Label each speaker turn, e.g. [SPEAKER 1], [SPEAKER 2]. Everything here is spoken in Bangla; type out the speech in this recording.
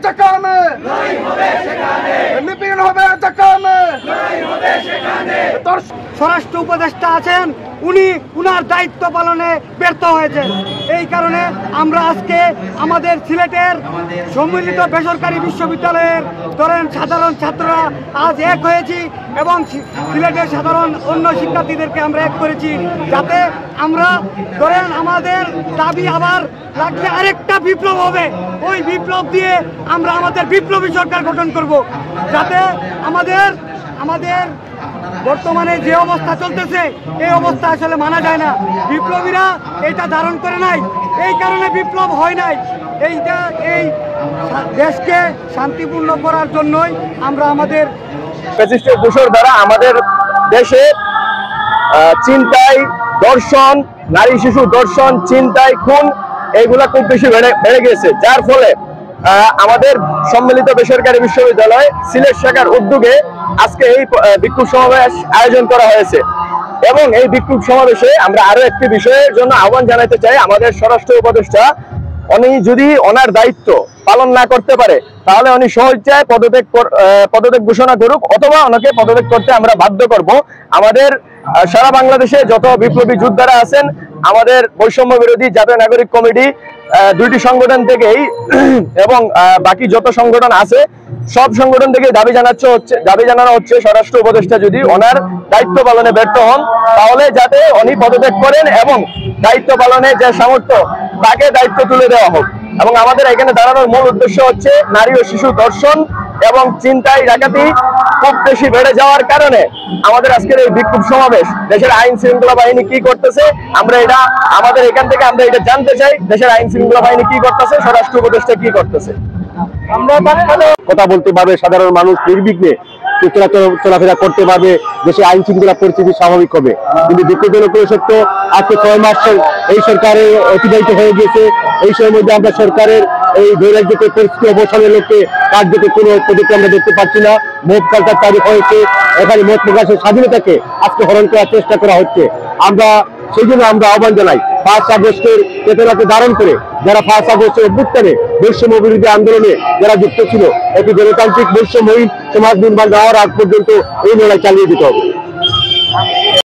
[SPEAKER 1] যেখানে লিপিন হবে যেখানে
[SPEAKER 2] স্বরাষ্ট্র উপদেষ্টা আছেন, উনি উনার দায়িত্ব পালনে ব্যর্থ হয়েছেন। এই কারণে আমরা আজকে আমাদের সিলেটের সম্মিলিত বেসরকারি বিশ্ববিদ্যালয়ের ধরেন সাধারণ ছাত্ররা আজ এক হয়েছি এবং সিলেটের সাধারণ অন্য শিক্ষার্থীদেরকে আমরা এক করেছি, যাতে আমরা ধরেন আমাদের দাবি আবার লাগলে আরেকটা বিপ্লব হবে, ওই বিপ্লব দিয়ে আমরা আমাদের বিপ্লবী সরকার গঠন করব, যাতে আমাদের বর্তমানে যে অবস্থা চলতেছে এই অবস্থা আসলে মানা যায় না। বিপ্লবীরা এটা ধারণ করে নাই, এই কারণে বিপ্লব হয় নাই। এই দেশকে শান্তিপূর্ণ করার জন্যই আমরা আমাদের
[SPEAKER 3] ফ্যাসিস্টের দোসর দ্বারা আমাদের দেশে চিন্তায় দর্শন, নারী শিশু দর্শন, চিন্তায় খুন এইগুলা খুব বেশি বেড়ে গেছে, যার ফলে আমাদের সম্মিলিত বেসরকারি বিশ্ববিদ্যালয় সিলেট শাখার উদ্যোগে আজকে এই বিক্ষোভ সমাবেশ আয়োজন করা হয়েছে। এবং এই বিক্ষোভ সমাবেশে আমরা আরো একটি বিষয়ের জন্য আহ্বান জানাতে চাই, আমাদের স্বরাষ্ট্র উপদেষ্টা উনি যদি ওনার দায়িত্ব পালন না করতে পারে তাহলে উনি স্বেচ্ছায় পদত্যাগ ঘোষণা করুক, অথবা ওনাকে পদত্যাগ করতে আমরা বাধ্য করব। আমাদের সারা বাংলাদেশে যত বিপ্লবী যোদ্ধারা আছেন, আমাদের বৈষম্য বিরোধী জাতীয় নাগরিক কমিটি দুইটি সংগঠন থেকেই এবং বাকি যত সংগঠন আছে সব সংগঠন থেকে দাবি জানানো হচ্ছে স্বরাষ্ট্র উপদেষ্টা যদি ওনার দায়িত্ব পালনে ব্যর্থ হন তাহলে যাতে উনি পদত্যাগ করেন এবং দায়িত্ব পালনে যে সামর্থ্য তাকে দায়িত্ব তুলে দেওয়া হোক। এবং আমাদের এখানে দাঁড়ানোর মূল উদ্দেশ্য হচ্ছে নারী ও শিশু ধর্ষণ এবং ছিনতাই ডাকাতি খুব বেশি বেড়ে যাওয়ার কারণে আমাদের আজকের এই বিক্ষোভ সমাবেশ। দেশের আইন শৃঙ্খলা বাহিনী কি করতেছে আমরা আমাদের এখান থেকে আমরা এটা জানতে চাই, দেশের আইন শৃঙ্খলা বাহিনী কি করতেছে, স্বরাষ্ট্র উপদেষ্টা কি করতেছে।
[SPEAKER 4] আমরা কথা বলতে পারবে, সাধারণ মানুষ নির্বিঘ্নে চলাফেরা করতে পারবে, দেশে আইন শৃঙ্খলা পরিস্থিতি স্বাভাবিক হবে। কিন্তু দুঃখজনক সত্য আজকে 6 মাস এই সরকারের অতিবাহিত হয়ে গিয়েছে। এই সময়ের মধ্যে আমরা সরকারের এই নৈরাজ্যকে পরিস্থিতি অবসানের লক্ষ্যে কার্যত কোনো পদ্ধতি আমরা দেখতে পাচ্ছি না। মত কালচার চালু হয়েছে, এখানে মত প্রকাশের স্বাধীনতাকে আজকে হরণ করার চেষ্টা করা হচ্ছে। সেই জন্য আমরা আহ্বান জানাই 5 আগস্টের চেতনাকে ধারণ করে যারা 5 আগস্টের অভ্যুত্থানে বৈষম্য বিরোধী আন্দোলনে যারা যুক্ত ছিল, একটি গণতান্ত্রিক বৈষম্যহীন সমাজ নির্মাণ হওয়ার আগ পর্যন্ত এই লড়াই চালিয়ে যেতে হবে।